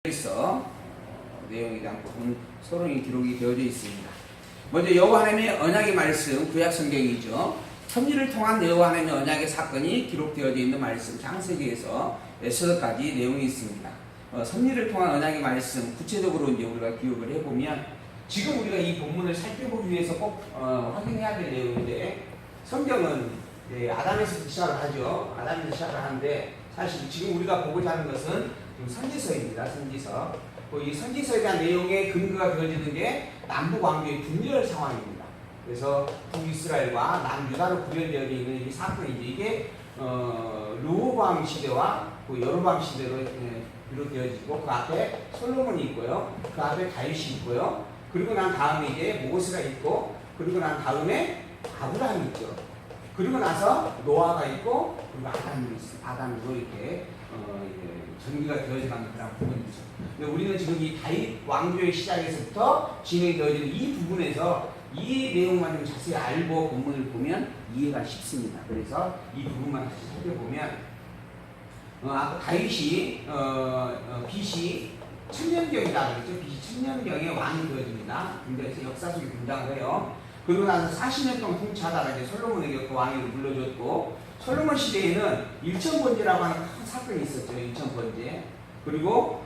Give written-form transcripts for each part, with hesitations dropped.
에서 내용에 대한 부분 서론이 기록이 되어져 있습니다. 먼저 여호와 하나님의 언약의 말씀, 구약 성경이죠. 섭리를 통한 여호와 하나님의 언약의 사건이 기록되어져 있는 말씀, 창세기에서 에스더까지 내용이 있습니다. 섭리를 통한 언약의 말씀, 구체적으로 이제 우리가 기억을 해보면, 지금 우리가 이 본문을 살펴보기 위해서 꼭 확인해야 될 내용인데, 성경은 아담에서 시작을 하죠. 아담에서 시작을 하는데, 사실 지금 우리가 보고자 하는 것은 선지서입니다. 선지서. 이 선지서에 대한 내용의 근거가 되어지는 게 남북 왕조의 분열 상황입니다. 그래서 북이스라엘과 남유다로 구별되어 있는 이 사건이죠. 이게 르호보암 시대와 여로보암 시대로 비롯되어지고, 그 앞에 솔로몬이 있고요. 그 앞에 다윗이 있고요. 그리고 난 다음에 이제 모세가 있고, 그리고 난 다음에 아브라함이 있죠. 그리고 나서 노아가 있고, 그리고 아담으로 이렇게 전기가 되어져가는 그런 부분이죠. 근데 우리는 지금 이 다윗 왕조의 시작에서부터 진행되어지는 이 부분에서 이 내용만 좀 자세히 알고 본문을 보면 이해가 쉽습니다. 그래서 이 부분만 다시 살펴보면, 다윗이 BC 1000년경이다 그랬죠. BC 1000년경에 왕이 되어집니다. 그래서 역사 속에 등장을 해요. 그리고 나서 40년 동안 통치하다가 이제 솔로몬에게 그 왕위를 물려줬고, 솔로몬 시대에는 일천번제라고 하는 큰 사건이 있었죠. 일천번제. 그리고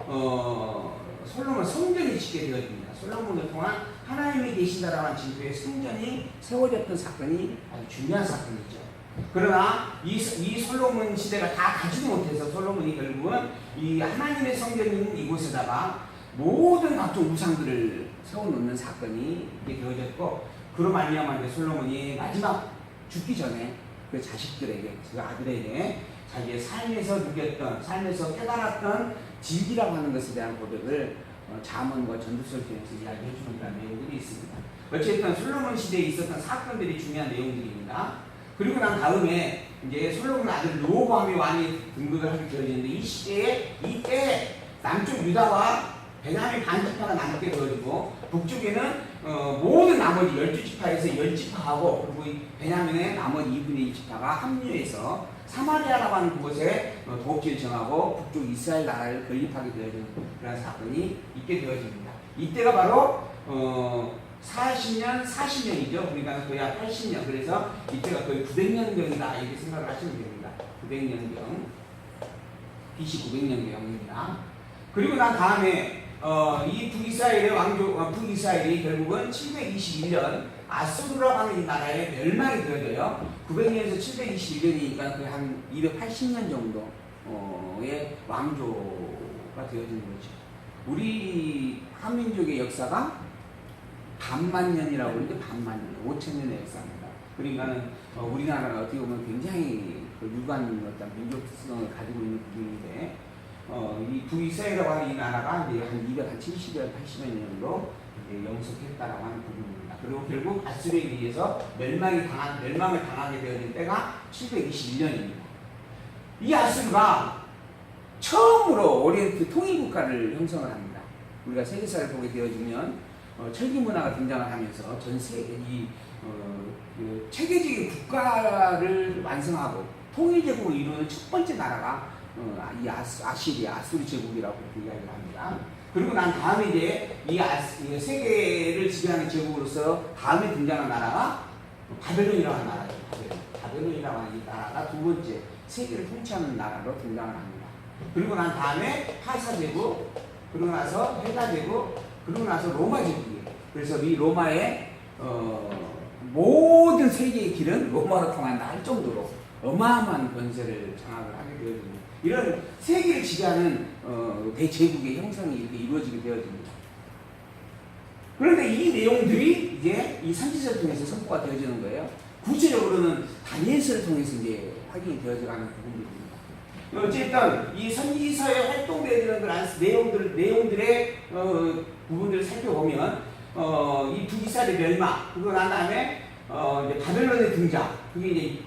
솔로몬 성전이 짓게 되어집니다. 솔로몬을 통한 하나님이 계신다라고 하는 징표의 성전이 세워졌던 사건이 아주 중요한 사건이죠. 그러나 이 솔로몬 시대가 다 가지도 못해서 솔로몬이 결국은 이 하나님의 성전인 이곳에다가 모든 각종 우상들을 세워놓는 사건이 이렇게 되어졌고, 그로 말미암아 솔로몬이 마지막 죽기 전에 그 자식들에게, 그 아들에게 자기의 삶에서 느꼈던, 삶에서 깨달았던 진리라고 하는 것에 대한 고백을 잠언과 전도서를 통해서 이야기해 주는 그런 내용들이 있습니다. 어쨌든 솔로몬 시대에 있었던 사건들이 중요한 내용들입니다. 그리고 난 다음에 이제 솔로몬 아들 르호보암이 왕이 등극을 하게 되어지는데, 이 시대에 이때 남쪽 유다와 베냐민 반지파가 남게 되어지고, 북쪽에는 모든 나머지 12지파에서 10지파하고, 그리고 베냐민의 나머지 2분의 1지파가 합류해서 사마리아라고 하는 그곳에 도읍지를 정하고 북쪽 이스라엘 나라를 건립하게 되어지는 그런 사건이 있게 되어집니다. 이때가 바로 40년이죠. 그러니까 거의 80년. 그래서 이때가 거의 900년경이다 이렇게 생각을 하시면 됩니다. 900년경, BC 900년경입니다. 그리고 난 다음에 이 북이스라엘의 북이스라엘이 결국은 721년 아수르라고 하는 이 나라에 멸망이 되어져요. 900년에서 721년이니까 거의 한 280년 정도의 왕조가 되어지는 거죠. 우리 한민족의 역사가 반만년이라고 하는데, 반만년, 5000년의 역사입니다. 그러니까는 우리나라가 어떻게 보면 굉장히 유관 어떤 민족 특성을 가지고 있는 부분인데, 이 북이스라엘이라고 하는 이 나라가 이제 한 270년, 80여 년으로 영속했다라고 하는 부분입니다. 그리고 결국 아수르에 의해서 멸망을 당하게 되어진 때가 721년입니다. 이 아수르가 처음으로 오리엔트 통일국가를 형성을 합니다. 우리가 세계사를 보게 되어지면 철기 문화가 등장을 하면서 전 세계 그 체계적인 국가를 완성하고 통일제국을 이루는 첫 번째 나라가 이 아수르 제국이라고 이야기를 합니다. 그리고 난 다음에 이제 이 세계를 지배하는 제국으로서 다음에 등장한 나라가 바벨론이라고 하는 나라죠. 바벨론이라고 하는 이 나라가 두 번째 세계를 통치하는 나라로 등장을 합니다. 그리고 난 다음에 파사 제국, 그리고 나서 헬라 제국, 그리고 나서 로마 제국이에요. 그래서 이 로마의 모든 세계의 길은 로마로 통한다 할 정도로 어마어마한 권세를 장악을 하게 되어집니다. 이런 세계를 지배하는 대제국의 형성이 이렇게 이루어지게 되어집니다. 그런데 이 내용들이 이제 이 선지서를 통해서 선포가 되어지는 거예요. 구체적으로는 다니엘서를 통해서 이제 확인이 되어져가는 부분들입니다. 어쨌든 이 선지서에 활동되어지는 그런 내용들의 부분들을 살펴보면, 이 북이스라엘의 멸망, 그리고 난 다음에 이제 바벨론의 등장, 그게 이제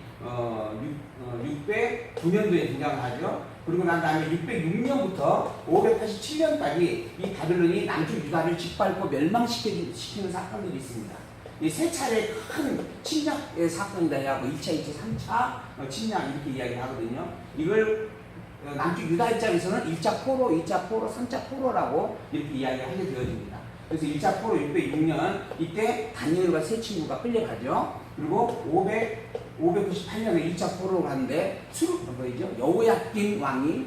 609년도에 등장을 하죠. 그리고 난 다음에 606년부터 587년까지 이 바벨론이 남쪽 유다를 짓밟고 멸망시키는 사건들이 있습니다. 이 세 차례 큰 침략의 사건이다 하고 1차, 2차, 3차 침략 이렇게 이야기를 하거든요. 이걸 남쪽 유다 입장에서는 1차 포로, 2차 포로, 3차 포로라고 이렇게 이야기하게 되어집니다. 그래서 1차 포로 606년 이때 다니엘과 세 친구가 끌려가죠. 그리고 598년에 2차 포로로 가는데 여호야킨 왕이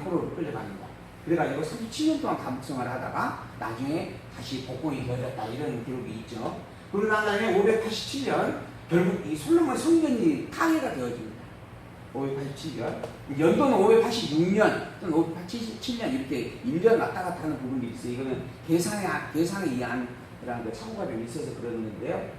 포로로 끌려갑니다. 그래가지고 37년 동안 감옥 생활을 하다가 나중에 다시 복권이 되어졌다 이런 기록이 있죠. 그러고 난 다음에 587년 결국 이 솔로몬 성전이 파괴가 되어집니다. 587년 연도는 586년 또는 587년 이렇게 1년 왔다 갔다 하는 부분이 있어요. 이거는 계산에 의한 그런 착오가 좀 있어서 그러는데요.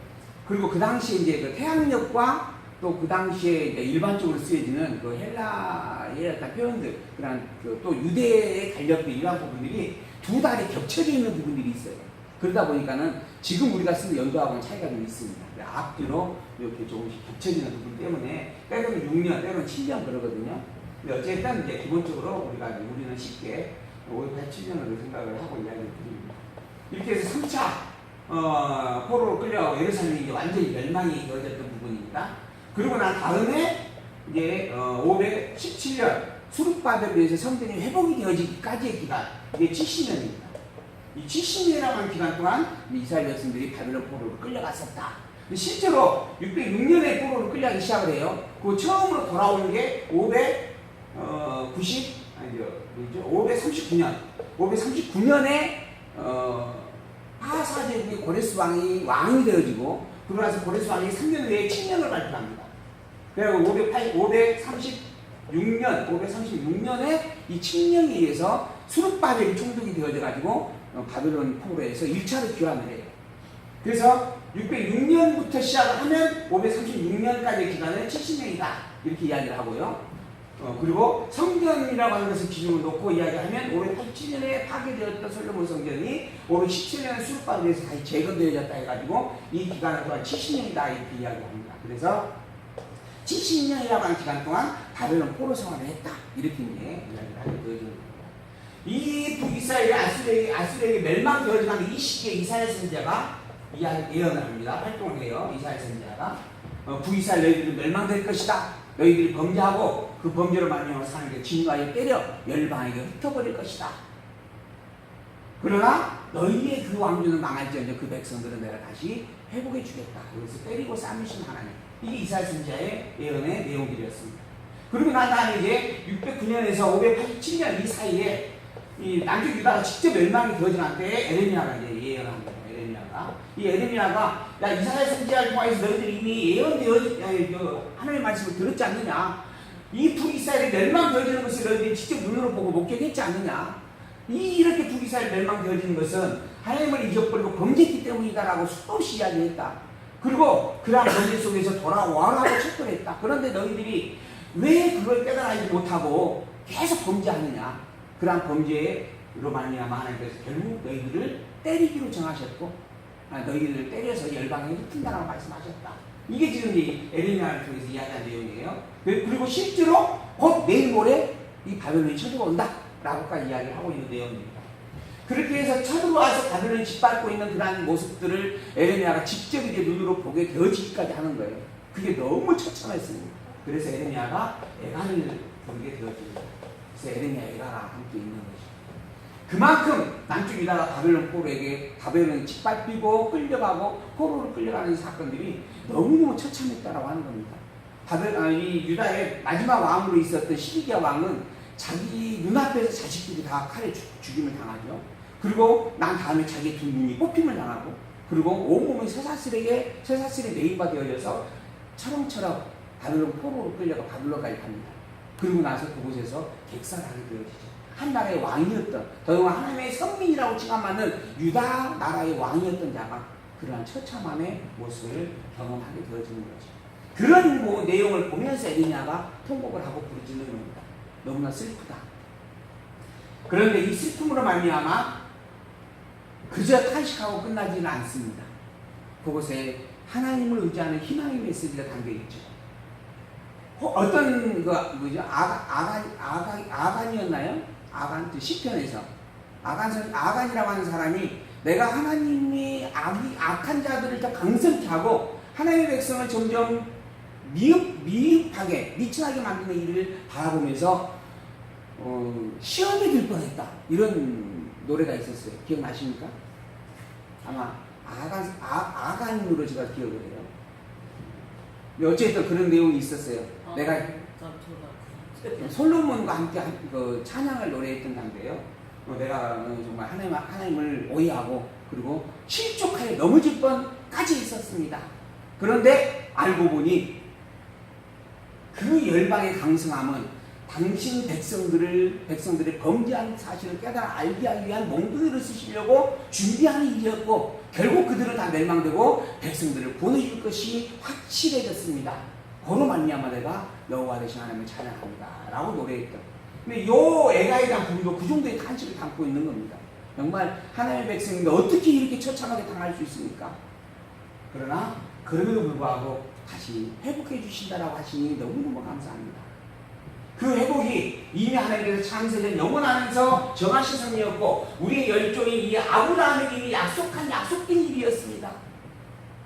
그리고 그 당시에 이제 그 태양력과 또 그 당시에 이제 일반적으로 쓰여지는 그 헬라의 어떤 표현들, 그런 또 유대의 달력들 이러한 부분들이 두 달이 겹쳐져 있는 부분들이 있어요. 그러다 보니까는 지금 우리가 쓰는 연도하고는 차이가 좀 있습니다. 앞뒤로 이렇게 조금씩 겹쳐지는 부분 때문에 때로는 6년, 때로는 7년 그러거든요. 근데 어쨌든 이제 기본적으로 우리는 쉽게 587년으로 생각을 하고 이야기를 드립니다. 이렇게 해서 3차 포로로 끌려 예루살렘이 이제 완전히 멸망이 되어졌던 부분입니다. 그리고 난 다음에 이제 517년 수르바벨에 의해서 성전이 회복이 되어지기까지의 기간, 이게 70년입니다. 이 70년이라는 하는 기간 동안 이스라엘 백성들이 바벨론 포로로 끌려갔었다. 실제로 606년에 포로로 끌려가기 시작을 해요. 그 처음으로 돌아오는 게 539년에 하사제국의 고레스 왕이 되어지고, 그러고 나서 고레스 왕이 3년 후에 칙령을 발표합니다. 그리고 536년에 이 칙령에 의해서 수르바벨이 총독이 되어져가지고 바벨론 포로에서 1차로 귀환을 해요. 그래서 606년부터 시작을 하면 536년까지의 기간은 70년이다 이렇게 이야기를 하고요. 그리고 성전이라고 하는 것을 기준으로 놓고 이야기하면 587년에 파괴되었던 솔로몬 성전이 517년에 수르바벨에서 다시 재건되어졌다 해가지고 이 기간 동안 70년이다 이렇게 이야기합니다. 그래서 70년이라고 하는 기간 동안 바벨론 포로 생활을 했다 이렇게 이야기를 하게 되어지는 겁니다. 이 북이스라엘이 아수르에게 멸망되어지는 이 시기에 이사야 선지자가 예언을 합니다. 활동을 해요. 이사야 선지자가 북이스라엘 너희들은 멸망될 것이다. 너희들이 범죄하고 그 범죄로 말미암아서 하나님께 진노하여 때려 열방에게 흩어버릴 것이다. 그러나 너희의 그 왕조는 망할지언정 그 백성들은 내가 다시 회복해 주겠다. 그래서 때리고 싸우신 하나님. 이게 이사야 선지자의 예언의 내용들이었습니다. 그리고 난 다음에 이제 609년에서 587년 이 사이에 이 남쪽 유다가 직접 멸망이 되어지는 때에 에레미야가 이제 예언합니다. 이 에레미야가 야 이사야 선지자를 통해서 너희들이 이미 하나님의 말씀을 들었지 않느냐? 이 북이스라엘이 멸망되어지는 것을 너희들이 직접 눈으로 보고 목격했지 않느냐? 이렇게 북이스라엘 멸망되어지는 것은 하나님을 잊어버리고 범죄했기 때문이다라고 수없이 이야기했다. 그리고 그러한 범죄 속에서 돌아와라고 척도했다. 그런데 너희들이 왜 그걸 깨달아지 못하고 계속 범죄하느냐? 그러한 범죄로 말미암아 하나님께서 결국 너희들을 때리기로 정하셨고, 너희들을 때려서 열방에 흩은다라고 말씀하셨다. 이게 지금 이 에레미야를 통해서 이야기한 내용이에요. 그리고 실제로 곧 내일 모레 이 바벨론이 쳐들어온다 라고까지 이야기를 하고 있는 내용입니다. 그렇게 해서 쳐들어와서 바벨론이 짓밟고 있는 그러한 모습들을 에레미야가 직접 이제 눈으로 보게 되어지기까지 하는 거예요. 그게 너무 처참했습니다. 그래서 에레미야가 애가를 부르게 되어집니다. 그래서 에레미야 애가가 함께 있는 거죠. 그만큼 남쪽 유다가 바벨론 포로에게 바벨론이 짓밟히고 끌려가고 포로로 끌려가는 사건들이 너무너무 처참했다라고 하는 겁니다. 이 유다의 마지막 왕으로 있었던 시드기야 왕은 자기 눈앞에서 자식들이 다 칼에 죽임을 당하죠. 그리고 난 다음에 자기 두 눈이 뽑힘을 당하고, 그리고 온몸이 쇠사슬에 매입가 되어져서 철렁철렁 바벨론 포로로 끌려가 바벨론까지 갑니다. 그리고 나서 그곳에서 객사를 하게 되어지죠. 한 나라의 왕이었던, 더더욱 하나님의 선민이라고 칭함받는 유다 나라의 왕이었던 자가 그러한 처참함의 모습을 경험하게 되어지는 거죠. 그런 내용을 보면서 에레미야가 통곡을 하고 부르짖는 겁니다. 너무나 슬프다. 그런데 이 슬픔으로 말미암아 그저 탄식하고 끝나지는 않습니다. 그곳에 하나님을 의지하는 희망의 메시지가 담겨 있죠. 어떤 아간이었나요? 시편에서 아간이라고 하는 사람이 내가 하나님이 악한 자들을 더 강성케 하고 하나님의 백성을 점점 미흡하게 미천하게 만드는 일을 바라보면서 시험에 들 뻔했다. 이런 노래가 있었어요. 기억나십니까? 아마 아간으로 제가 기억을 해요. 어쨌든 그런 내용이 있었어요. 내가 솔로몬과 함께 그 찬양을 노래했던 가운데요. 내가 정말 하나님을 오해하고 그리고 실족하여 넘어질 뻔까지 있었습니다. 그런데 알고 보니 그 열방의 강성함은 당신 백성들의 범죄한 사실을 깨달아 알게 하기 위한 몽둥이를 쓰시려고 준비하는 일이었고 결국 그들은 다 멸망되고 백성들을 보내줄 것이 확실해졌습니다. 그로 말미암아 내가 여호와 되신 하나님을 찬양합니다 라고 노래했던. 근데 요 애가에 대한 부분도 그 정도의 탄식을 담고 있는 겁니다. 정말 하나님의 백성인데 어떻게 이렇게 처참하게 당할 수 있습니까? 그러나 그럼에도 불구하고 다시 회복해 주신다라고 하시니 너무너무 감사합니다. 그 회복이 이미 하나님께서 창세전 영원하면서 정하신 섭리였고 우리의 열종이 이 아브라함에게 약속된 일이었습니다.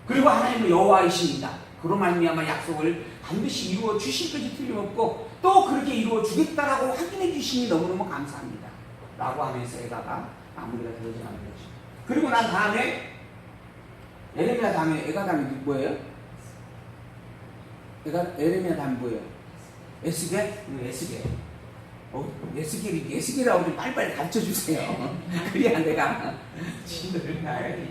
그리고 하나님은 여호와이십니다. 그로 말미암아 약속을 반드시 이루어 주실 것이 틀림없고 또 그렇게 이루어 주겠다라고 확인해 주시니 너무너무 감사합니다 라고 하면서 애가가 마무리가 되어져가는 거죠. 그리고 난 다음에 에레미야 다음에 애가 다음에 뭐예요? 에레미야 다음에 뭐예요? 에스겔? 에스겔이라고 좀 빨리빨리 가르쳐주세요. 그래야 내가 진도를 가야지.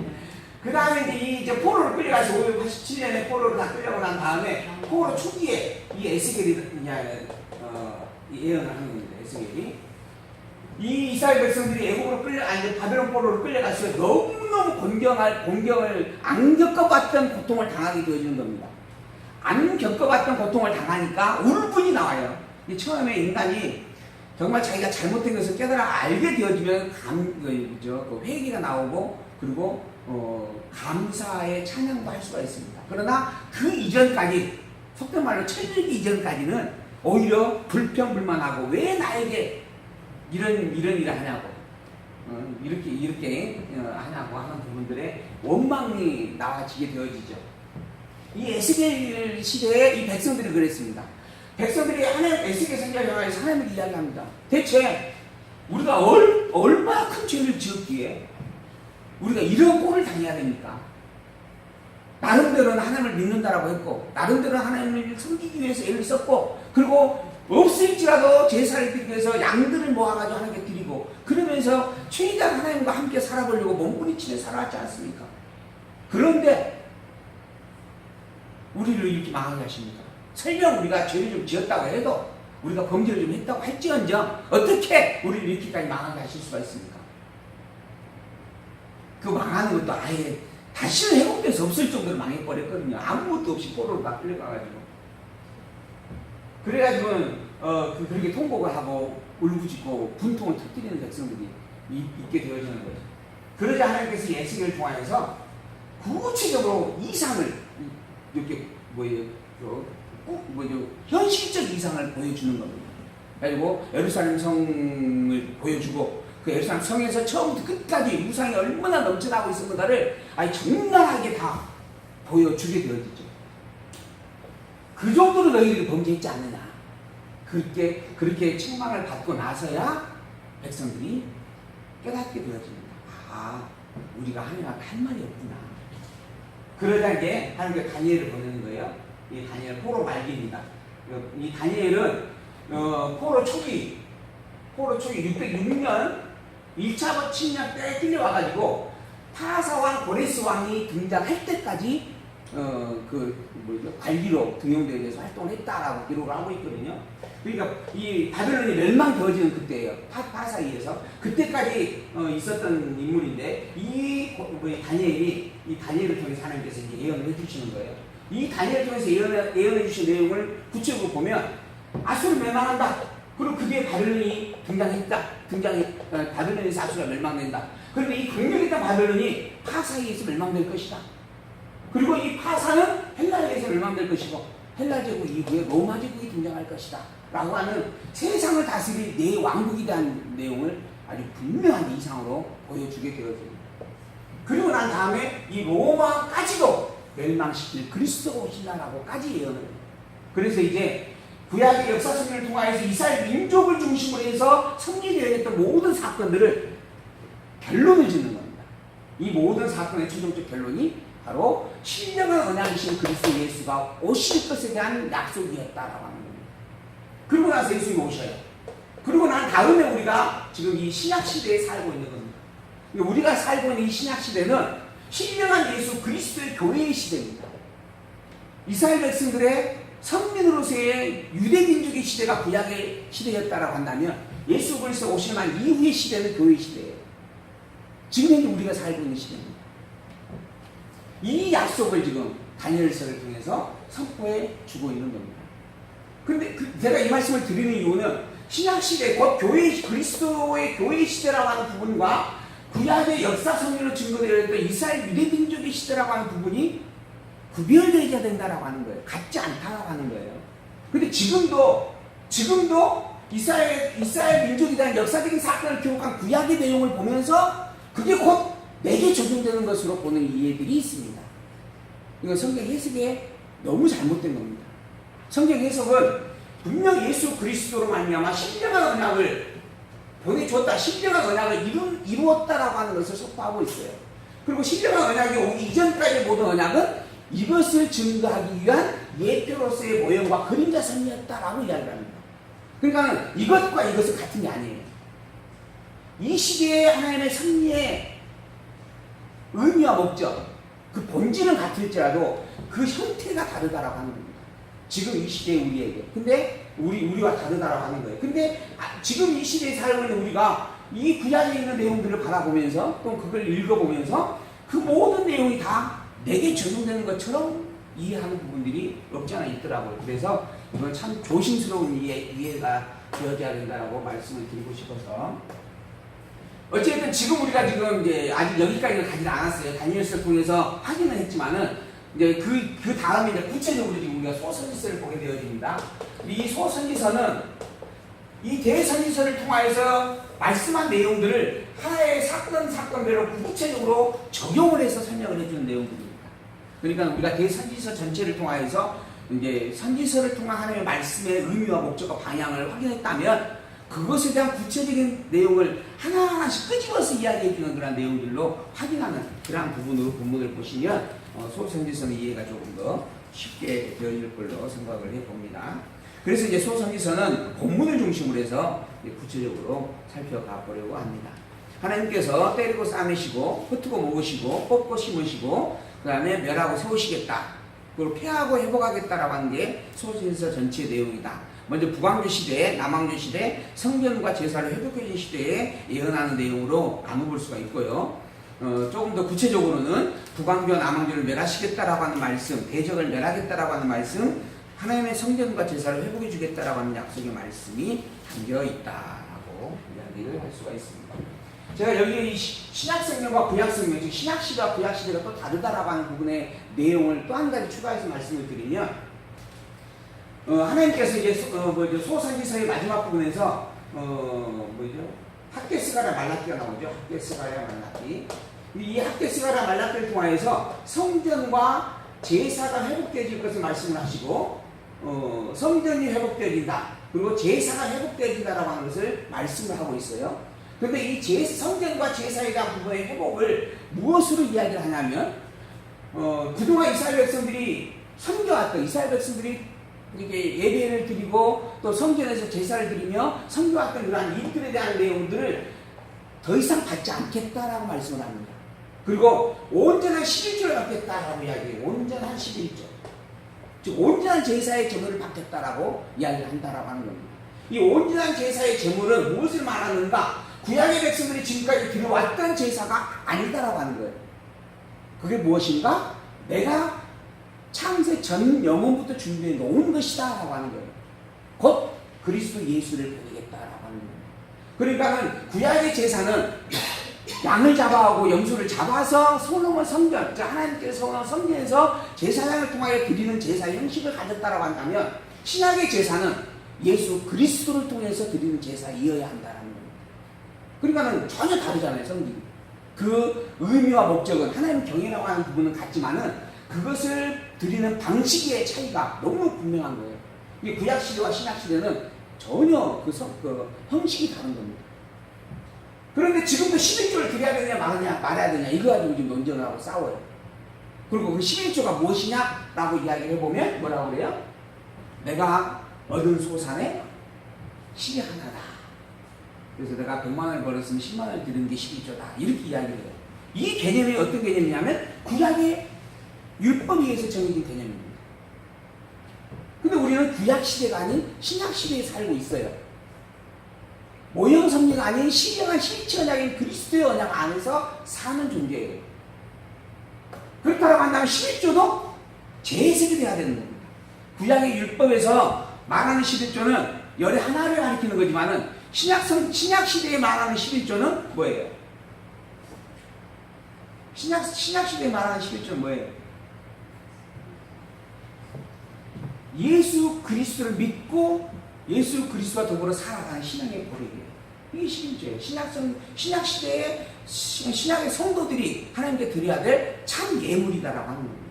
그 다음에 이제 포로를 끌려가서 587년에 포로를 다 끌려고 난 다음에 포로 초기에 이 에스겔이 예언을 하는 겁니다. 에스겔이 이 이스라엘 백성들이 애국으로 바벨론 포로로 끌려갔어요. 너무너무 공경을 안 겪어봤던 고통을 당하게 되어지는 겁니다. 안 겪어봤던 고통을 당하니까 울분이 나와요. 처음에 인간이 정말 자기가 잘못된 것을 깨달아 알게 되어지면 회개가 나오고 그리고 감사의 찬양도 할 수가 있습니다. 그러나 그 이전까지 속된 말로 철들기 이전까지는 오히려 불평불만하고 왜 나에게 이런 일을 하냐고 이렇게 하냐고 하는 부분들의 원망이 나와지게 되어지죠. 이 에스겔 시대에 이 백성들이 그랬습니다. 백성들이 에스겔 선지자에서 하나님을 이야기합니다. 대체 우리가 얼마나 큰 죄를 지었기에 우리가 이런 꼴을 당해야 됩니까? 나름대로는 하나님을 믿는다라고 했고 나름대로 하나님을 섬기기 위해서 애를 썼고 그리고 없을지라도 제사를 드리기 위해서 양들을 모아가지고 하나님께 드리고 그러면서 최대한 하나님과 함께 살아보려고 몸부림치며 살아왔지 않습니까? 그런데 우리를 이렇게 망하게 하십니까? 설령 우리가 죄를 좀 지었다고 해도 우리가 범죄를 좀 했다고 할지언정 어떻게 우리를 이렇게까지 망하게 하실 수가 있습니까? 그 망하는 것도 아예 다시는 회복될 수 없을 정도로 망해버렸거든요. 아무것도 없이 포로로 다 끌려가가지고. 그래가지고 그렇게 통곡을 하고 울부짖고 분통을 터뜨리는 백성들이 있게 되어지는 거죠. 그러자 하나님께서 에스겔을 통하여서 구체적으로 이상을 이렇게 현실적 이상을 보여주는 겁니다. 그리고 예루살렘 성을 보여주고 그 예루살렘 성에서 처음부터 끝까지 우상이 얼마나 넘쳐나고 있었는가를 적나라하게 다 보여주게 되어지죠. 그 정도로 너희들이 범죄했지 않느냐. 그렇게 책망을 받고 나서야 백성들이 깨닫게 되어집니다. 우리가 하나님한테 할 말이 없구나. 그러다 이제 하나님께 다니엘을 보내는 거예요. 이 다니엘 포로 말기입니다. 이 다니엘은 포로 초기 606년 1차 침략 때 끌려와가지고 파사왕 고레스 왕이 등장할 때까지 관리로 등용되어 있어서 활동을 했다라고 기록을 하고 있거든요. 그러니까 이 바벨론이 멸망되어지는 그때예요. 파사이에서 그때까지 있었던 인물인데 이 다니엘을 통해서 하나님께서 이제 예언을 해주시는 거예요. 이 다니엘을 통해서 예언해 주신 내용을 구체적으로 보면 아수르 멸망한다. 그리고 그 뒤에 바벨론이 바벨론에서 아수르가 멸망된다. 그리고 이 강력했던 바벨론이 파사이에서 멸망될 것이다. 그리고 이 파사는 헬라에서 멸망될 것이고 헬라 제국 이후에 로마 제국이 등장할 것이다 라고 하는 세상을 다스릴 네 왕국에 대한 내용을 아주 분명한 이상으로 보여주게 되어집니다. 그리고 난 다음에 이 로마까지도 멸망시킬 그리스도가 오신다라고까지 예언을 해요. 그래서 이제 구약의 역사 성경을 통하여서 이스라엘 민족을 중심으로 해서 성리되어 있던 모든 사건들을 결론을 짓는 겁니다. 이 모든 사건의 최종적 결론이 바로 신령한 언약이신 그리스도 예수가 오실 것에 대한 약속이었다라고 하는 겁니다. 그리고 나서 예수님이 오셔요. 그리고 난 다음에 우리가 지금 이 신약 시대에 살고 있는 겁니다. 우리가 살고 있는 이 신약 시대는 신령한 예수 그리스도의 교회의 시대입니다. 이스라엘 백성들의 선민으로서의 유대 민족의 시대가 구약의 시대였다라고 한다면 예수 그리스도 오실 만 이후의 시대는 교회의 시대예요. 지금 현재 우리가 살고 있는 시대입니다. 이 약속을 지금 다니엘서를 통해서 선포해 주고 있는 겁니다. 근데 제가 이 말씀을 드리는 이유는 신약 시대, 곧 교회, 그리스도의 교회 시대라고 하는 부분과 구약의 역사 성경으로 증거되어 있던 이스라엘 유대 민족의 시대라고 하는 부분이 구별되어야 된다라고 하는 거예요. 같지 않다라고 하는 거예요. 근데 지금도 이스라엘 민족에 대한 역사적인 사건을 기록한 구약의 내용을 보면서 그게 곧 내게 적용되는 것으로 보는 이해들이 있습니다. 이건 성경 해석에 너무 잘못된 겁니다. 성경 해석은 분명 예수 그리스도로 말미암아 신령한 언약을 보내줬다, 신령한 언약을 이루었다라고 하는 것을 선포하고 있어요. 그리고 신령한 언약이 오기 이전까지의 모든 언약은 이것을 증거하기 위한 예표로서의 모형과 그림자 선이었다라고 이야기를 합니다. 그러니까 이것과 이것은 같은 게 아니에요. 이 시대에 하나님의 섭리의 의미와 목적, 그 본질은 같을지라도 그 형태가 다르다라고 하는 겁니다. 지금 이 시대의 우리에게. 근데 우리와 다르다라고 하는 거예요. 근데 지금 이 시대에 살고 있는 우리가 이 구약에 있는 내용들을 바라보면서 또 그걸 읽어보면서 그 모든 내용이 다 내게 적용되는 것처럼 이해하는 부분들이 없지 않아 있더라고요. 그래서 이건 참 조심스러운 이해가 되어져야 된다라고 말씀을 드리고 싶어서. 어쨌든 지금 우리가 지금 이제 아직 여기까지는 가지 않았어요. 다니엘서를 통해서 확인을 했지만은 이제 그 다음에 이제 구체적으로 지금 우리가 소선지서를 보게 되어집니다. 이 소선지서는 이 대선지서를 통하여서 말씀한 내용들을 하나의 사건별로 구체적으로 적용을 해서 설명을 해주는 내용들입니다. 그러니까 우리가 대선지서 전체를 통하여서 이제 선지서를 통한 하나님의 말씀의 의미와 목적과 방향을 확인했다면 그것에 대한 구체적인 내용을 하나하나씩 끄집어서 이야기해주는 그런 내용들로 확인하는 그러한 부분으로 본문을 보시면 소선지서는 이해가 조금 더 쉽게 되어질 걸로 생각을 해봅니다. 그래서 이제 소선지서는 본문을 중심으로 해서 구체적으로 살펴가 보려고 합니다. 하나님께서 때리고 싸매시고 흩고 먹으시고 뽑고 심으시고 그 다음에 멸하고 세우시겠다. 그리고 폐하고 회복하겠다라고 하는 게 소선지서 전체의 내용이다. 먼저 북왕조 시대, 남왕조 시대, 성전과 제사를 회복해 준 시대에 예언하는 내용으로 나눠볼 수가 있고요. 조금 더 구체적으로는 북왕조, 남왕조를 멸하시겠다라고 하는 말씀, 대적을 멸하겠다라고 하는 말씀, 하나님의 성전과 제사를 회복해 주겠다라고 하는 약속의 말씀이 담겨 있다라고 이야기를 할 수가 있습니다. 제가 여기 신약성경과 구약성경, 즉 신약시대와 구약시대가 또 다르다라고 하는 부분의 내용을 또 한 가지 추가해서 말씀을 드리면 하나님께서 이제 소선지서의 마지막 부분에서 학개스가랴 말라기가 나오죠. 학개스가랴 말라기. 이 학개스가랴 말라기를 통하여서 성전과 제사가 회복되어질 것을 말씀을 하시고 성전이 회복되어진다. 그리고 제사가 회복되어진다라고 하는 것을 말씀을 하고 있어요. 그런데 이 성전과 제사에 대한 부분의 회복을 무엇으로 이야기를 하냐면 그동안 이스라엘 백성들이 섬겨왔던 이스라엘 백성들이 이렇게 예배를 드리고 또 성전에서 제사를 드리며 섬겨왔던 그러한 일들에 대한 내용들을 더 이상 받지 않겠다라고 말씀을 합니다. 그리고 온전한 11조를 받겠다라고 이야기해요. 온전한 11조. 즉 온전한 제사의 제물을 받겠다라고 이야기를 한다라고 하는 겁니다. 이 온전한 제사의 제물은 무엇을 말하는가? 구약의 백성들이 지금까지 드려왔던 제사가 아니다라고 하는 거예요. 그게 무엇인가? 내가 창세 전 영혼부터 준비해 놓은 것이다 라고 하는 거예요. 곧 그리스도 예수를 보내겠다라고 하는 거예요. 그러니까 구약의 제사는 양을 잡아오고 염소를 잡아서 소노몬 성전, 하나님께서 소노몬 성전에서 제사장을 통하여 드리는 제사 형식을 가졌다라고 한다면 신약의 제사는 예수 그리스도를 통해서 드리는 제사이어야 한다라는 거예요. 그러니까 전혀 다르잖아요, 성경이. 그 의미와 목적은 하나님 경외라고 하는 부분은 같지만은 그것을 드리는 방식의 차이가 너무 분명한 거예요. 이 구약 시대와 신약 시대는 전혀 그 형식이 다른 겁니다. 그런데 지금도 11조를 드려야 되냐 말아야 되냐 이거 가지고 지금 논쟁을 하고 싸워요. 그리고 그 11조가 무엇이냐라고 이야기를 해보면 뭐라고 그래요? 내가 얻은 소산의 10의 하나다. 그래서 내가 100만 원을 벌었으면 10만 원을 드리는 게 11조다. 이렇게 이야기를 해요. 이 개념이 어떤 개념이냐면 구약의 율법에 의해서 정해진 개념입니다. 근데 우리는 구약 시대가 아닌 신약 시대에 살고 있어요. 모형 섭리가 아닌 신령한 실체 언약인 그리스도의 언약 안에서 사는 존재예요. 그렇다고 한다면 11조도 재해석이 돼야 되는 겁니다. 구약의 율법에서 말하는 11조는 열의 하나를 가리키는 거지만은 신약 시대에 말하는 11조는 뭐예요? 신약 시대에 말하는 11조는 뭐예요? 예수 그리스도를 믿고 예수 그리스도와 더불어 살아가는 신앙의 고백이에요. 이게 11조예요. 신약 시대에 신약의 성도들이 하나님께 드려야 될 참 예물이다라고 하는 겁니다.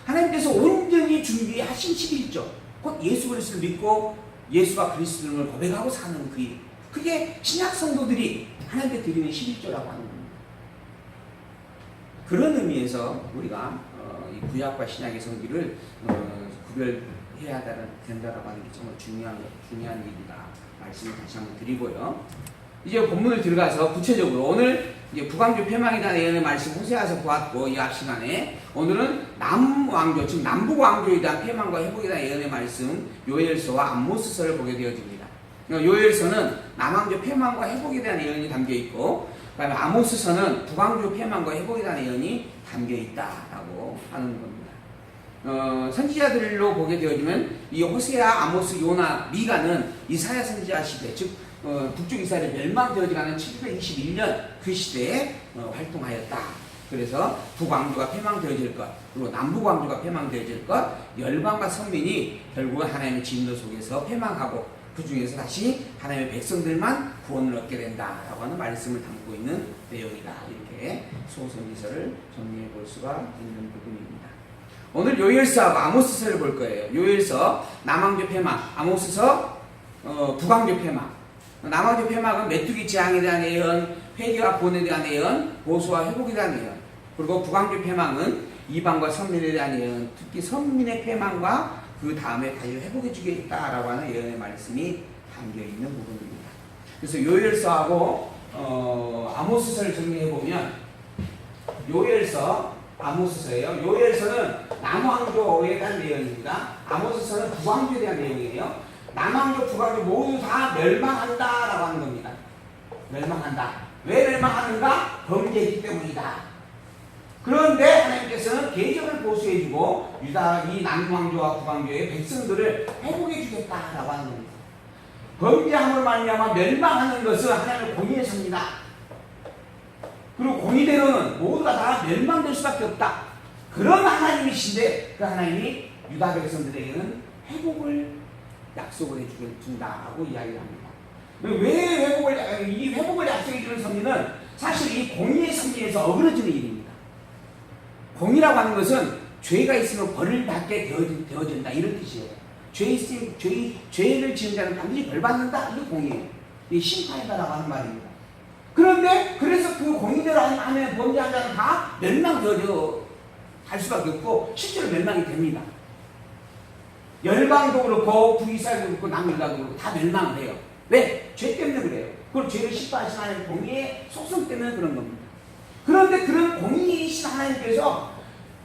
하나님께서 온전히 준비하신 11조, 곧 예수 그리스도를 믿고 예수가 그리스도를 고백하고 사는 그 일. 그게 신약 성도들이 하나님께 드리는 11조라고 하는 겁니다. 그런 의미에서 우리가 이 구약과 신약의 성기를 구별해야 된다라고 하는 게 정말 중요한 일이다. 말씀을 다시 한번 드리고요. 이제 본문을 들어가서 구체적으로 오늘 이제 북왕조 폐망에 대한 예언의 말씀 호세아서 보았고 이 앞 시간에 오늘은 남왕조 즉 남북왕조에 대한 폐망과 회복에 대한 예언의 말씀 요엘서와 아모스서를 보게 되어집니다. 요엘서는 남왕조 폐망과 회복에 대한 예언이 담겨 있고 그다음에 아모스서는 북왕조 폐망과 회복에 대한 예언이 담겨 있다라고 하는 겁니다. 선지자들로 보게 되어지면 이 호세아, 아모스, 요나, 미가는 이사야 선지자 시대 즉 북쪽 이스라엘이 멸망되어지가는 721년 그 시대에 활동하였다. 그래서 북왕조가 폐망되어질 것, 그리고 남북왕조가 폐망되어질 것, 열방과 선민이 결국은 하나님의 진노 속에서 폐망하고 그 중에서 다시 하나님의 백성들만 구원을 얻게 된다라고 하는 말씀을 담고 있는 내용이다. 이렇게 소선지서를 정리해 볼 수가 있는 부분입니다. 오늘 요엘서하고 아모스서를 볼 거예요. 요엘서 남왕조 폐망, 아모스서 북왕조 폐망. 남왕조 폐망은 메뚜기 재앙에 대한 예언, 회개와 구원에 대한 예언, 보수와 회복에 대한 예언. 그리고 북왕조 폐망은 이방과 선민에 대한 예언, 특히 선민의 폐망과 그 다음에 다시 회복해 주겠다라고 하는 예언의 말씀이 담겨 있는 부분입니다. 그래서 요엘서하고 아모스서를 정리해 보면 요엘서, 아모스서예요. 요엘서는 남왕조에 대한 예언입니다. 아모스서는 북왕조에 대한 내용이에요. 남왕조, 북왕조 모두 다 멸망한다라고 하는 겁니다. 멸망한다. 왜 멸망하는가? 범죄이기 때문이다. 그런데 하나님께서는 계절을 보수해주고 이 남왕조와 북왕조의 백성들을 회복해주겠다라고 하는 겁니다. 범죄함으로 말미암아 멸망하는 것은 하나님의 공의의 섭니다. 그리고 공의대로는 모두가 다 멸망될 수밖에 없다. 그런 하나님이신데 그 하나님이 유다 백성들에게는 회복을 약속을 해준다라고 이야기를 합니다. 왜 이 회복을 약속해주는 섭리는 사실 이 공의의 섭리에서 어그러지는 일입니다. 공의라고 하는 것은 죄가 있으면 벌을 받게 되어진다 이런 뜻이에요. 죄를 지은 자는 반드시 벌 받는다 이게 공의예요. 이게 심판이다라고 하는 말입니다. 그런데 그래서 그 공의대로 하면 범죄한 자는 다 멸망되어져 갈 수밖에 없고 실제로 멸망이 됩니다. 열방도 그렇고 북이스라엘도 그렇고 남유다도 그렇고 다 멸망을 해요. 왜? 죄 때문에 그래요. 그리고 죄를 심판하신 하나님의 공의의 속성 때문에 그런 겁니다. 그런데 그런 공의이신 하나님께서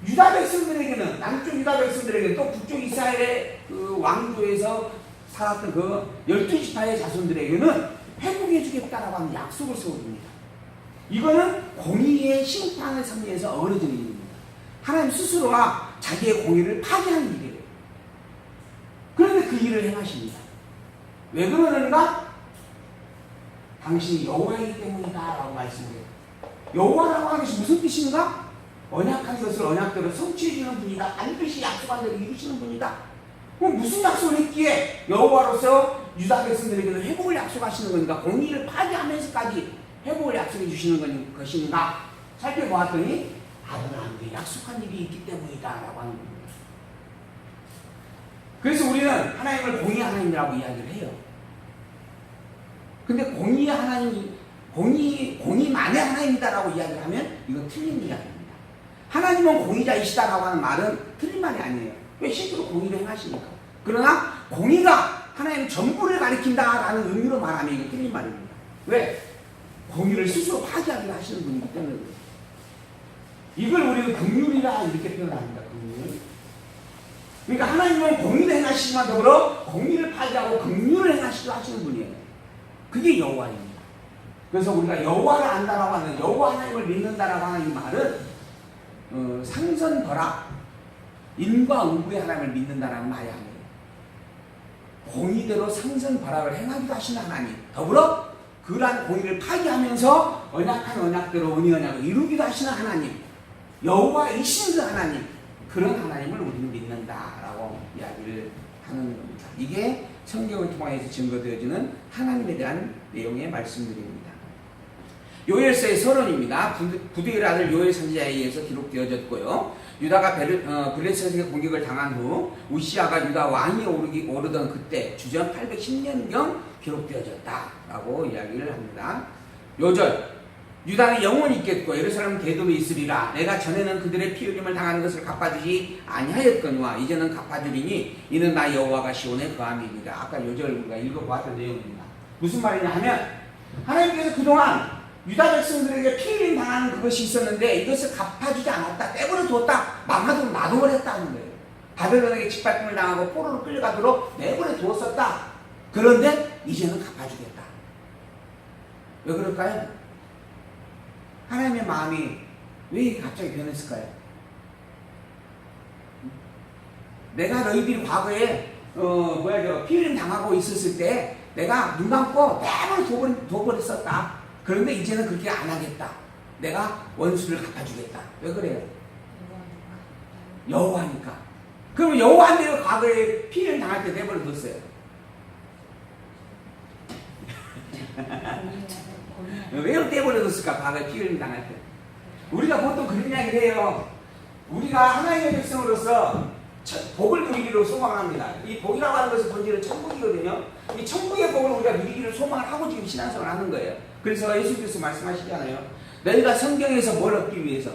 유다 백성들에게는 남쪽 유다 백성들에게는 또 북쪽 이스라엘의 그 왕조에서 살았던 그 12지파의 자손들에게는 회복해 주겠다라고 하는 약속을 세워줍니다. 이거는 공의의 심판의 섭리에서 어우러지는 일입니다. 하나님 스스로가 자기의 공의를 파괴하는 일이에요. 그런데 그 일을 행하십니다. 왜 그러는가? 당신이 여호와이기 때문이다 라고 말씀해요. 여호와라고 하는 것이 무슨 뜻인가? 언약한 것을 언약대로 성취해주는 분이다. 반드시 약속한 대로 이루시는 분이다. 그럼 무슨 약속을 했기에 여호와로서 유다 백성들에게는 회복을 약속하시는 건가? 공의를 파괴하면서까지 회복을 약속해 주시는 것인가? 살펴보았더니 아브라함에게 약속한 일이 있기 때문이다라고 하는 겁니다. 그래서 우리는 하나님을 공의 하나님이라고 이야기를 해요. 근데 공의만의 하나님이다라고 이야기를 하면 이건 틀린 이야기입니다. 하나님은 공의자이시다라고 하는 말은 틀린 말이 아니에요. 왜 실제로 공의를 행하시니까. 그러나 공의가 하나님 전부를 가리킨다라는 의미로 말하면 이건 틀린 말입니다. 왜? 공의를 스스로 파기하게 하시는 분이기 때문에 그래요. 이걸 우리는 긍휼이라 이렇게 표현합니다. 긍휼. 그러니까 하나님은 공의를 행하시지만 더불어 공의를 파기하고 긍휼을 행하시기도 하시는 분이에요. 그게 여호와입니다. 그래서 우리가 여호와를 안다라고 하는, 여호와 하나님을 믿는다라고 하는 이 말은 상선벌악, 인과응보의 하나님을 믿는다라는 말이 아니에요. 공의대로 상선벌악을 행하기도 하시는 하나님, 더불어 그러한 공의를 파기하면서 언약한 언약대로 언약을 이루기도 하시는 하나님, 여호와이신 그 하나님, 그런 하나님을 우리는 믿는다라고 이야기를 하는 겁니다. 이게 성경을 통해서 증거되어지는 하나님에 대한 내용의 말씀들입니다. 요엘서의 서론입니다. 부두엘 아들 요엘 선지자에 의해서 기록되어졌고요. 유다가 블레셋에게 공격을 당한 후 우시아가 유다 왕이 오르던 그때 주전 810년경 기록되어졌다라고 이야기를 합니다. 요절 유다는 영원히 있겠고 예루살렘은 대도로 있으리라. 내가 전에는 그들의 피 흘림을 당하는 것을 갚아주지 아니하였거니와 이제는 갚아주리니 이는 나 여호와가 시온에 거함이니라. 아까 요절 우리가 읽어보았던 내용입니다. 무슨 말이냐 하면 하나님께서 그동안 유다 백성들에게 피 흘림 당하는 그것이 있었는데 이것을 갚아주지 않았다. 떼버려 두었다. 마마도 놔둬버려 했다는 거예요. 바벨론에게 짓밟힘을 당하고 포로로 끌려가도록 내버려 두었었다. 그런데 이제는 갚아주겠다. 왜 그럴까요? 하나님의 마음이 왜 갑자기 변했을까요? 내가 너희들이 과거에 피 흘림 당하고 있었을 때 내가 눈 감고 내버려 둬버렸었다. 그런데 이제는 그렇게 안 하겠다. 내가 원수를 갚아주겠다. 왜 그래요? 여호와니까. 그러면 여호와인데 과거에 피 흘림 당할 때 내버려 뒀어요. 왜 떼버려뒀을까? 과거에 피 흘림 당할 때. 우리가 보통 그런 이야기를 해요. 우리가 하나님의 백성으로서 복을 누리기로 소망합니다. 이 복이라고 하는 것은 본질은 천국이거든요. 이 천국의 복을 우리가 누리기를 소망을 하고 지금 신앙생활을 하는 거예요. 그래서 예수께서 말씀하시잖아요. 너희가 성경에서 뭘 얻기 위해서?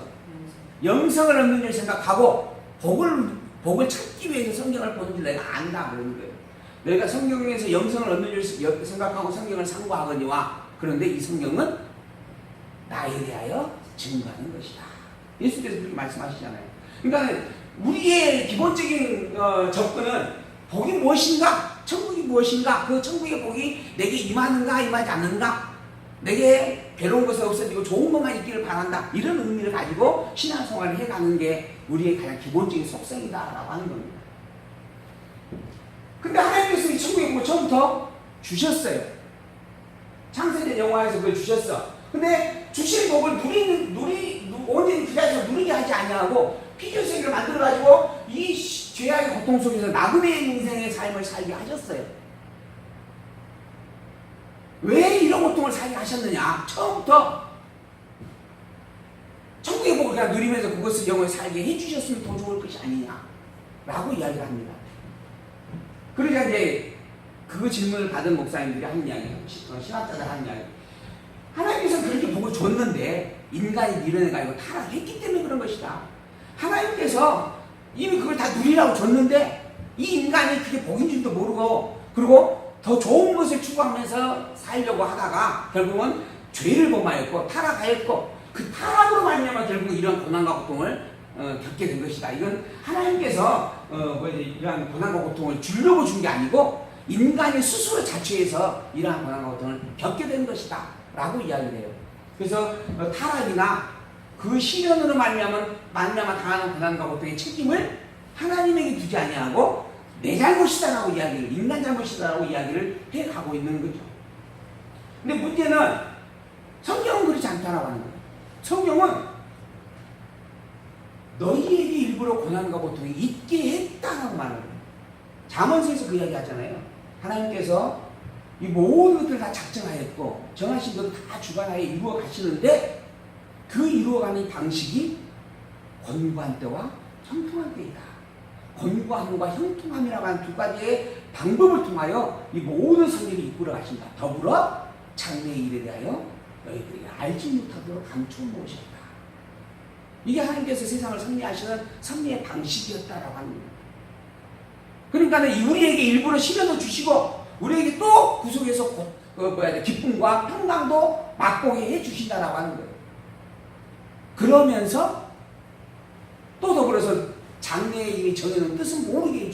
영생을 얻는 줄 생각하고 복을 찾기 위해서 성경을 보는 줄 내가 안다 그러는 거예요. 너희가 성경에서 영생을 얻는 줄 생각하고 성경을 상고하거니와 그런데 이 성경은 나에 대하여 증거하는 것이다. 예수께서 그렇게 말씀하시잖아요. 그러니까 우리의 기본적인 접근은 복이 무엇인가? 천국이 무엇인가? 그 천국의 복이 내게 임하는가 임하지 않는가? 내게 괴로운 것이 없어지고 좋은 것만 있기를 바란다. 이런 의미를 가지고 신앙생활을 해가는 게 우리의 가장 기본적인 속성이다라고 하는 겁니다. 근데 하나님께서 이 천국의 복을 처음부터 주셨어요. 창세전 영화에서 그걸 주셨어. 근데 주신 복을 온전히 그 자리에서 누리게 하지 아니하고 피조세계를 만들어가지고 이 죄악의 고통 속에서 나그네의 인생의 삶을 살게 하셨어요. 왜 이런 고통을 살게 하셨느냐? 처음부터 천국의 복을 그냥 누리면서 그것을 영원히 살게 해주셨으면 더 좋을 것이 아니냐? 라고 이야기를 합니다. 그러니까 이제 그 질문을 받은 목사님들이 하는 이야기, 신학자들 하는 이야기. 하나님께서는 그렇게 복을 줬는데 인간이 밀어내가지고 타락했기 때문에 그런 것이다. 하나님께서 이미 그걸 다 누리라고 줬는데 이 인간이 그게 복인 줄도 모르고 그리고 더 좋은 것을 추구하면서 살려고 하다가 결국은 죄를 범하였고 타락하였고 그 타락으로 말미암아 결국 이런 고난과 고통을 겪게 된 것이다. 이건 하나님께서 이러한 고난과 고통을 주려고 준 게 아니고 인간이 스스로 자초해서 이러한 고난과 고통을 겪게 된 것이다 라고 이야기를 해요. 그래서 타락이나 그 시련으로 말미암아 당하는 고난과 고통의 책임을 하나님에게 두지 아니하고 내 잘못이다라고 이야기를, 인간 잘못이다라고 이야기를 해가고 있는 거죠. 근데 문제는 성경은 그렇지 않다라고 하는 거예요. 성경은 너희에게 일부러 고난과 고통이 있게 했다라고 말을 해요. 잠언서에서 그 이야기 하잖아요. 하나님께서 이 모든 것들을 다 작정하였고 정하신 것을 다 주관하에 이루어 가시는데 그 이루어가는 방식이 권고한 때와 형통한 때이다. 권고함과 형통함이라고 하는 두 가지의 방법을 통하여 이 모든 선율이 이끌어 가신다. 더불어 장래의 일에 대하여 너희들이 알지 못하도록 감춰 놓으셨다. 이게 하나님께서 세상을 섭리하시는 섭리의 방식이었다라고 하는 겁니다. 그러니까 우리에게 일부러 시련을 주시고 우리에게 또 구속에서 기쁨과 평강도 맛보게 해주신다라고 하는 거예요. 그러면서 또 더불어서 장래의 일이 정해놓은 뜻은 모르게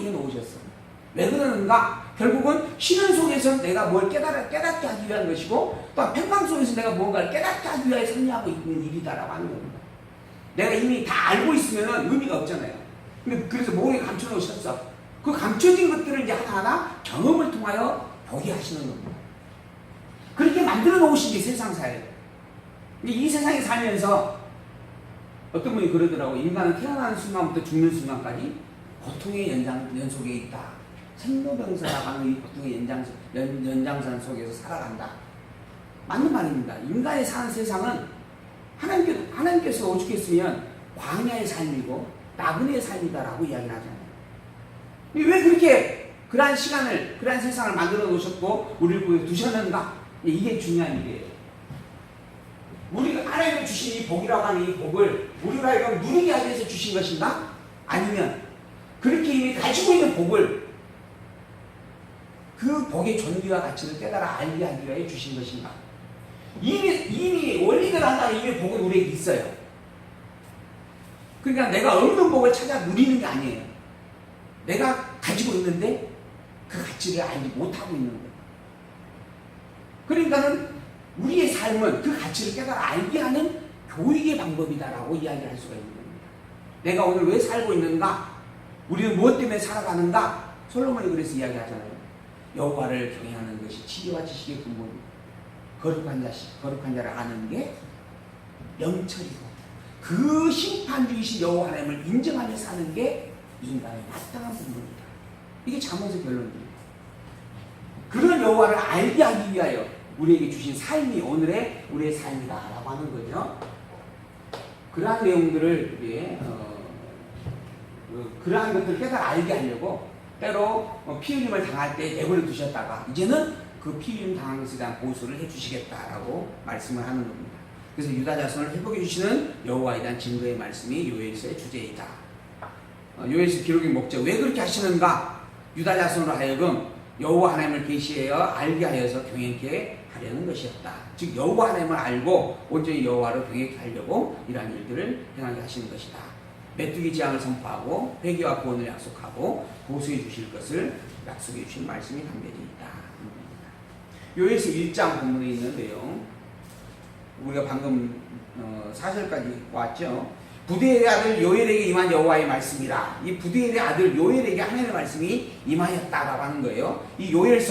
해놓으셨어. 왜 그러는가? 결국은 시련 속에서 내가 뭘 깨닫게 하기 위한 것이고 또 평강 속에서 내가 뭔가를 깨닫게 하기 위해 섭리하고 있는 일이다라고 하는 겁니다. 내가 이미 다 알고 있으면 의미가 없잖아요. 그래서 모르게 감춰놓으셨어. 그 감춰진 것들을 이제 하나하나 경험을 통하여 보게 하시는 겁니다. 그렇게 만들어 놓으신 게 세상사예요. 이 세상에 살면서 어떤 분이 그러더라고. 인간은 태어나는 순간부터 죽는 순간까지 고통의 연속에 있다. 생로병사라고 하는 이 고통의 연장선 속에서 살아간다. 맞는 말입니다. 인간이 사는 세상은 하나님께서 오죽했으면 광야의 삶이고 나그네의 삶이다라고 이야기를 하잖아요. 왜 그렇게 그러한 시간을, 그러한 세상을 만들어 놓으셨고 우리를 두셨는가? 이게 중요한 일이에요. 우리가 하나님이 주신 이 복이라고 하는 이 복을 우리가 이거 누리게 하기 위해서 주신 것인가? 아니면 그렇게 이미 가지고 있는 복을 그 복의 존귀와 가치를 깨달아 알게 하기 위해 주신 것인가? 이미 원리대로 한다면 이미 복은 우리에게 있어요. 그러니까 내가 없는 복을 찾아 누리는 게 아니에요. 내가 가지고 있는데 그 가치를 알지 못하고 있는 거예요. 그러니까는 우리의 삶은 그 가치를 깨달아 알게 하는 교육의 방법이다라고 이야기를 할 수가 있는 겁니다. 내가 오늘 왜 살고 있는가? 우리는 무엇 때문에 살아가는가? 솔로몬이 그래서 이야기하잖아요. 여호와를 경외하는 것이 지혜와 지식의 근본이다. 거룩한 자를 아는 게 영철이고 그 심판주이신 여호와 하나님을 인정하며 사는 게 인간의 마땅한 본분이다. 이게 잠언의 결론입니다. 그런 여호와를 알게 하기 위하여 우리에게 주신 삶이 오늘의 우리의 삶이다라고 하는 거죠. 그러한 내용들을 그러한 것들을 깨달아 알게 하려고 때로 피 흘림을 당할 때 내버려 두셨다가 이제는 그 피 흘림 당한 것에 대한 보수를 해주시겠다라고 말씀을 하는 겁니다. 그래서 유다 자손을 회복해 주시는 여호와에 대한 증거의 말씀이 요엘서의 주제이다. 요엘서 기록의 목적, 왜 그렇게 하시는가? 유다 자손으로 하여금 여호와 하나님을 계시하여 알게 하여서 경외케 하려는 것이었다. 즉 여호와 하나님을 알고 온전히 여호와로 경외케 하려고 이러한 일들을 행하게 하시는 것이다. 메뚜기 재앙을 선포하고 회개와 구원을 약속하고 보수해 주실 것을 약속해 주신 말씀이 담겨져 있다. 요엘서 1장 본문에 있는 내용, 우리가 방금 4절까지 왔죠. 부디엘의 아들 요엘에게 임한 여호와의 말씀이라. 이 부디엘의 아들 요엘에게 하나님의 말씀이 임하였다라고 하는 거예요. 이 요엘서